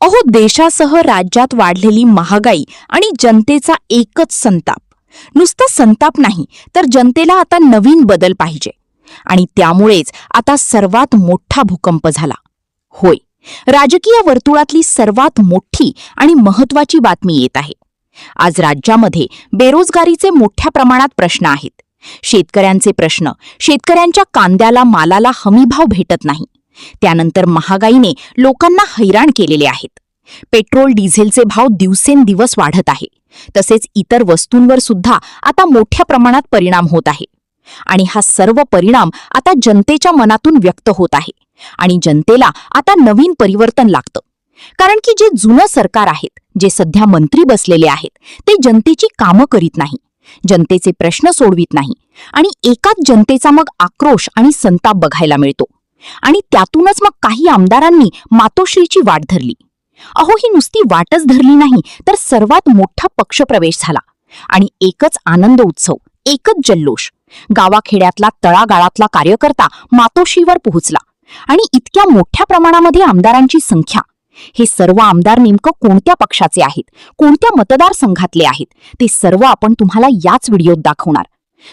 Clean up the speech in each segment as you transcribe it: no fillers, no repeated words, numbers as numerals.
अहो, देशासह राज्यात वाढलेली महागाई आणि जनतेचा एकच संताप. नुसता संताप नाही, तर जनतेला आता नवीन बदल पाहिजे. आणि त्यामुळेच आता सर्वात मोठा भूकंप झाला. होय, राजकीय वर्तुळातली सर्वात मोठी आणि महत्त्वाची बातमी येत आहे. आज राज्यामध्ये बेरोजगारीचे मोठ्या प्रमाणात प्रश्न आहेत. शेतकऱ्यांचे प्रश्न, शेतकऱ्यांच्या कांद्याला मालाला हमीभाव भेटत नाही. त्यानंतर महागाईने लोकांना हैराण केलेले आहेत. पेट्रोल डिझेलचे भाव दिवसेंदिवस वाढत आहे. तसेच इतर वस्तूंवर सुद्धा आता मोठ्या प्रमाणात परिणाम होत आहे. आणि हा सर्व परिणाम आता जनतेच्या मनातून व्यक्त होत आहे. आणि जनतेला आता नवीन परिवर्तन लागतं. कारण की जे जुनं सरकार आहेत, जे सध्या मंत्री बसलेले आहेत, ते जनतेची कामं करीत नाही, जनतेचे प्रश्न सोडवित नाही. आणि एकाच जनतेचा मग आक्रोश आणि संताप बघायला मिळतो. आणि त्यातूनच मग काही आमदारांनी मातोश्रीची वाट धरली. अहो, ही नुसती वाटच धरली नाही, तर सर्वात मोठा पक्षप्रवेश झाला. आणि एकच आनंद उत्सव, एकच जल्लोष. गावाखेड्यातला तळागाळातला कार्यकर्ता मातोश्रीवर पोहोचला. आणि इतक्या मोठ्या प्रमाणामध्ये आमदारांची संख्या. हे सर्व आमदार नेमकं कोणत्या पक्षाचे आहेत, कोणत्या मतदारसंघातले आहेत, ते सर्व आपण तुम्हाला याच व्हिडिओत दाखवणार.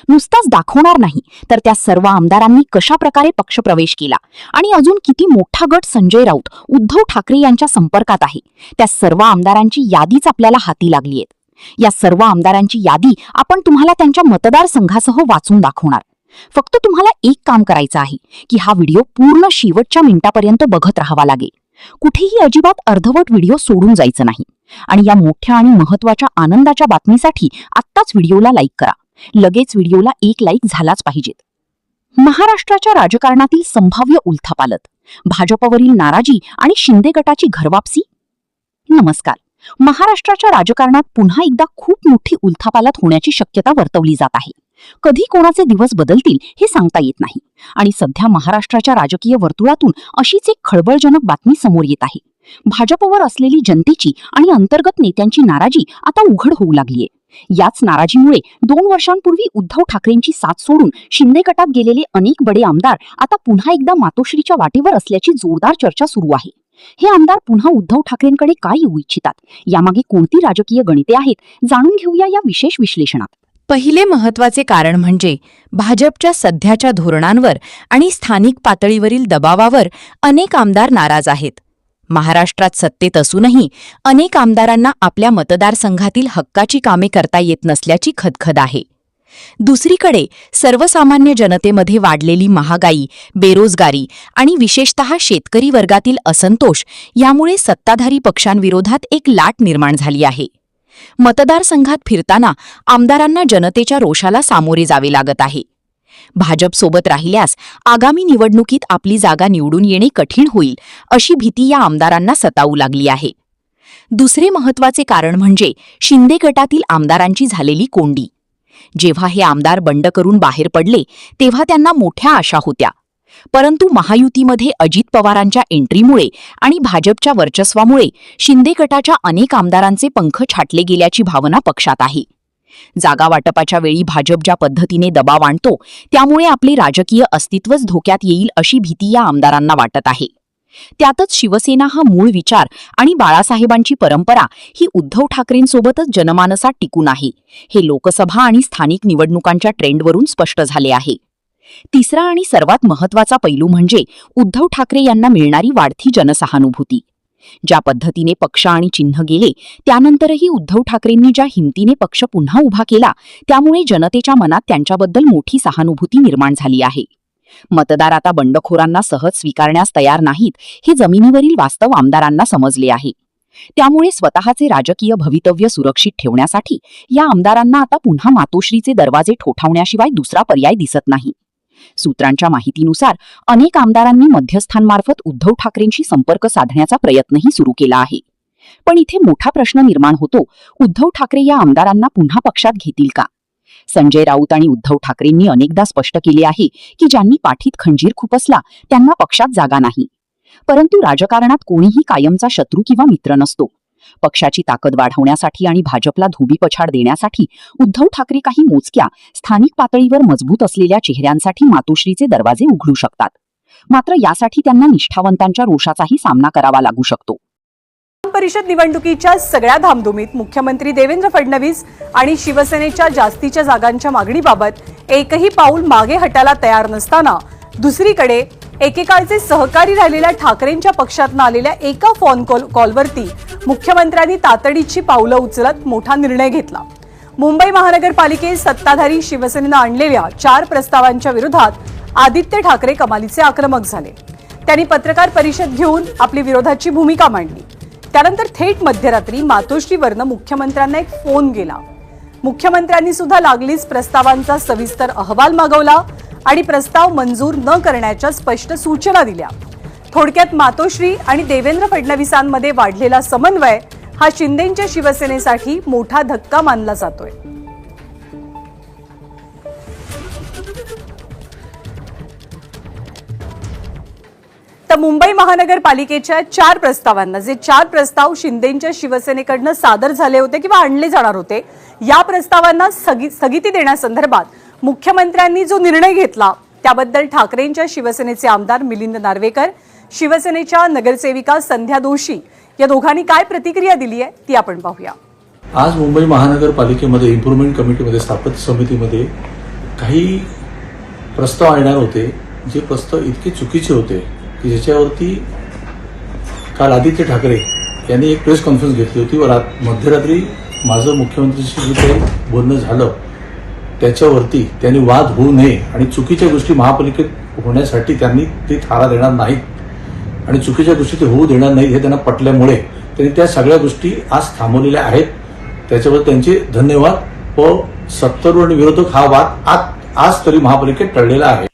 नुसताच दाखवणार नाही, तर त्या सर्व आमदारांनी कशा प्रकारे पक्षप्रवेश केला आणि अजून किती मोठा गट संजय राऊत, उद्धव ठाकरे यांच्या संपर्कात आहे, त्या सर्व आमदारांची यादीच आपल्याला हाती लागली आहे. या सर्व आमदारांची यादी आपण तुम्हाला त्यांच्या मतदारसंघासह वाचून दाखवणार. फक्त तुम्हाला एक काम करायचं आहे की हा व्हिडिओ पूर्ण शेवटच्या मिनिटापर्यंत बघत राहावा लागेल. कुठेही अजिबात अर्धवट व्हिडिओ सोडून जायचं नाही. आणि या मोठ्या आणि महत्त्वाच्या आनंदाच्या बातमीसाठी आत्ताच व्हिडिओला लाईक करा. लगेच व्हिडिओला एक लाईक झालाच पाहिजेत. महाराष्ट्राच्या राजकारणातील संभाव्य उलथापालट, भाजपवरील नाराजी आणि शिंदे गटाची घरवापसी. नमस्कार. महाराष्ट्राच्या राजकारणात पुन्हा एकदा खूप मोठी उलथापालट होण्याची शक्यता वर्तवली जात आहे. कधी कोणाचे दिवस बदलतील हे सांगता येत नाही. आणि सध्या महाराष्ट्राच्या राजकीय वर्तुळातून अशीच एक खळबळजनक बातमी समोर येत आहे. भाजपवर असलेली जनतेची आणि अंतर्गत नेत्यांची नाराजी आता उघड होऊ लागलीये. याच नाराजीमुळे 2 वर्षांपूर्वी उद्धव ठाकरेंची साथ सोडून शिंदे गटात गेलेले अनेक बडे आमदार आता पुन्हा एकदा मातोश्रीच्या वाटेवर असल्याची जोरदार चर्चा सुरू आहे. हे आमदार पुन्हा उद्धव ठाकरेंकडे काय येऊ इच्छितात, यामागे कोणती राजकीय गणिते आहेत, जाणून घेऊया या विशेष विश्लेषणात. पहिले महत्त्वाचे कारण म्हणजे भाजपच्या सध्याच्या धोरणांवर आणि स्थानिक पातळीवरील दबावावर अनेक आमदार नाराज आहेत. महाराष्ट्रात सत्तेत असूनही अनेक आमदारांना आपल्या मतदारसंघातील हक्काची कामे करता येत नसल्याची खदखद आहे. दुसरीकडे सर्वसामान्य जनतेमध्ये वाढलेली महागाई, बेरोजगारी आणि विशेषतः शेतकरी वर्गातील असंतोष यामुळे सत्ताधारी पक्षांविरोधात एक लाट निर्माण झाली आहे. मतदारसंघात फिरताना आमदारांना जनतेच्या रोषाला सामोरे जावे लागत आहे. भाजपसोबत राहिल्यास आगामी निवडणुकीत आपली जागा निवडून येणे कठीण होईल, अशी भीती या आमदारांना सतावू लागली आहे. दुसरे महत्त्वाचे कारण म्हणजे शिंदे गटातील आमदारांची झालेली कोंडी. जेव्हा हे आमदार बंड करून बाहेर पडले, तेव्हा त्यांना मोठ्या आशा होत्या. परंतु महायुतीमध्ये अजित पवारांच्या एंट्रीमुळे आणि भाजपच्या वर्चस्वामुळे शिंदे गटाच्या अनेक आमदारांचे पंख छाटले गेल्याची भावना पक्षात आहे. जागा वाटपाच्या वेळी भाजप ज्या पद्धतीने दबाव आणतो, त्यामुळे आपले राजकीय अस्तित्वच धोक्यात येईल अशी भीती या आमदारांना वाटत आहे. त्यातच शिवसेना हा मूळ विचार आणि बाळासाहेबांची परंपरा ही उद्धव ठाकरेंसोबतच जनमानसात टिकून आहे, हे लोकसभा आणि स्थानिक निवडणुकांच्या ट्रेंडवरून स्पष्ट झाले आहे. तिसरा आणि सर्वात महत्त्वाचा पैलू म्हणजे उद्धव ठाकरे यांना मिळणारी वाढती जनसहानुभूती. ज्या पद्धतीने पक्ष आणि चिन्ह गेले, त्यानंतरही उद्धव ठाकरेंनी ज्या हिमतीने पक्ष पुन्हा उभा केला, त्यामुळे जनतेच्या मनात त्यांच्याबद्दल मोठी सहानुभूती निर्माण झाली आहे. मतदार आता बंडखोरांना सहज स्वीकारण्यास तयार नाहीत, हे जमिनीवरील वास्तव आमदारांना समजले आहे. त्यामुळे स्वतःचे राजकीय भवितव्य सुरक्षित ठेवण्यासाठी या आमदारांना आता पुन्हा मातोश्रीचे दरवाजे ठोठावण्याशिवाय दुसरा पर्याय दिसत नाही. सूत्रांच्या माहितीनुसार अनेक आमदारांनी मध्यस्थांमार्फत उद्धव ठाकरेंशी संपर्क साधण्याचा प्रयत्नही सुरू केला आहे. पण इथे मोठा प्रश्न निर्माण होतो, उद्धव ठाकरे या आमदारांना पुन्हा पक्षात घेतील का? संजय राऊत आणि उद्धव ठाकरेंनी अनेकदा स्पष्ट केले आहे की ज्यांनी पाठीत खंजीर खुपसला त्यांना पक्षात जागा नाही. परंतु राजकारणात कोणीही कायमचा शत्रू किंवा मित्र नसतो. पक्षाची ताकद वाढवण्यासाठी आणि भाजपला धोबीपछाड देण्यासाठी उद्धव ठाकरे काही मोजक्या स्थानिक पातळीवर मजबूत असलेल्या चेहऱ्यांसाठी मातोश्रीचे दरवाजे उघडू शकतात. मात्र यासाठी त्यांना निष्ठावंतांच्या रोषाचाही सामना करावा लागू शकतो. परिषद निवडणुकीच्या सगळ्या धामधुमीत मुख्यमंत्री देवेंद्र फडणवीस आणि शिवसेनेच्या जास्तीच्या जागांच्या मागणीबाबत एकही पाऊल मागे हटायला तयार नसताना दुसरीकडे एकेकाळचे सहकारी राहिलेल्या ठाकरेंच्या पक्षातून आलेल्या एका फोन कॉलवरती मुख्यमंत्र्यांनी तातडीची पावलं उचलत मोठा निर्णय घेतला. मुंबई महानगरपालिकेत सत्ताधारी शिवसेनेनं आणलेल्या 4 प्रस्तावांच्या विरोधात आदित्य ठाकरे कमालीचे आक्रमक झाले. त्यांनी पत्रकार परिषद घेऊन आपली विरोधाची भूमिका मांडली. त्यानंतर थेट मध्यरात्री मातोश्रीवरनं मुख्यमंत्र्यांना एक फोन गेला. मुख्यमंत्र्यांनी सुद्धा लागलीच प्रस्तावांचा सविस्तर अहवाल मागवला आणि प्रस्ताव मंजूर न करण्याच्या स्पष्ट सूचना दिल्या. थोडक्यात मातोश्री आणि देवेंद्र फडणवीसांमध्ये वाढलेला समन्वय हा शिंदेंच्या शिवसेनेसाठी मोठा धक्का मानला जातोय. तर मुंबई महानगरपालिकेच्या 4 प्रस्तावांना, जे 4 प्रस्ताव शिंदेंच्या शिवसेनेकडनं सादर झाले होते किंवा आणले जाणार होते, या प्रस्तावांना स्थगिती देण्यासंदर्भात मुख्यमंत्र्यांनी जो निर्णय घेतला त्याबद्दल ठाकरेंच्या शिवसेनेचे आमदार मिलिंद नार्वेकर, शिवसेनेच्या नगरसेविका संध्या दोशी या दोघांनी काय प्रतिक्रिया दिली आहे ती आपण पाहूया. आज मुंबई महानगरपालिकेमध्ये इम्प्रूव्हमेंट कमिटीमध्ये स्थापन समितीमध्ये काही प्रस्ताव येणार होते, जे प्रस्ताव इतके चुकीचे होते की ज्याच्यावरती काल आदित्य ठाकरे यांनी एक प्रेस कॉन्फरन्स घेतली होती व मध्यरात्री माझं मुख्यमंत्र्यांशी जे काही बोलणं झालं त्याच्यावरती त्यांनी वाद होऊ नये आणि चुकीच्या गोष्टी महापालिकेत होण्यासाठी त्यांनी ते थारा देणार नाहीत आणि चुकीच्या गोष्टी ते होऊ देणार नाहीत हे त्यांना पटल्यामुळे त्यांनी त्या सगळ्या गोष्टी आज थांबवलेल्या आहेत. त्याच्यावर त्यांचे धन्यवाद व सत्तारूढ आणि विरोधक हा वाद आज तरी महापालिकेत टळलेला आहे.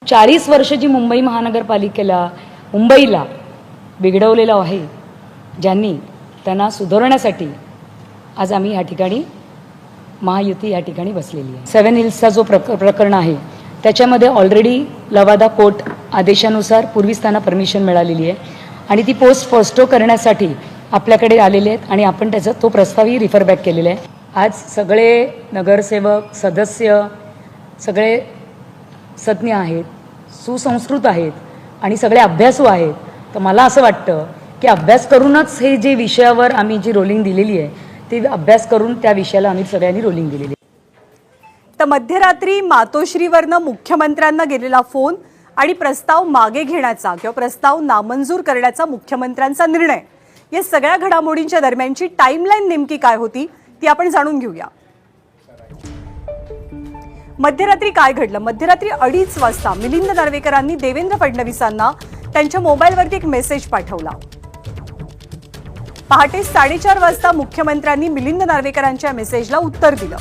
40 वर्ष जी मुंबई महानगरपालिकेला, मुंबईला बिघडवलेलं आहे, ज्यांनी त्यांना सुधारण्यासाठी आज आम्ही या ठिकाणी महायुती या ठिकाणी बसलेली आहे. 7 हिल्सचा जो प्रकरण आहे त्याच्यामध्ये ऑलरेडी लवादा कोर्ट आदेशानुसार पूर्वीच त्यांना परमिशन मिळालेली आहे आणि ती पोस्ट फॉस्टो करण्यासाठी आपल्याकडे आलेले आहेत आणि आपण त्याचा तो प्रस्तावही रिफर बॅक केलेला आहे. आज सगळे नगरसेवक, सदस्य सगळे सज्ञ आहेत, सुसंस्कृत आहेत आणि सगळे अभ्यासू आहेत. तर मला असं वाटतं की अभ्यास करूनच हे जे विषयावर आम्ही जी रोलिंग दिलेली आहे ते अभ्यास करून त्या विषयाला आम्ही सगळ्यांनी रोलिंग दिलेली आहे. तर मध्यरात्री मातोश्रीवरनं मुख्यमंत्र्यांना गेलेला फोन आणि प्रस्ताव मागे घेण्याचा किंवा प्रस्ताव नामंजूर करण्याचा मुख्यमंत्र्यांचा निर्णय, या सगळ्या घडामोडींच्या दरम्यानची टाइमलाईन नेमकी काय होती ती आपण जाणून घेऊया. मध्यरात्री काय घडलं? मध्यरात्री 2:30 वाजता मिलिंद नार्वेकरांनी देवेंद्र फडणवीसांना त्यांच्या मोबाईलवरती एक मेसेज पाठवला. पहाटे 4:30 वाजता मुख्यमंत्र्यांनी मिलिंद नार्वेकरांच्या मेसेजला उत्तर दिलं.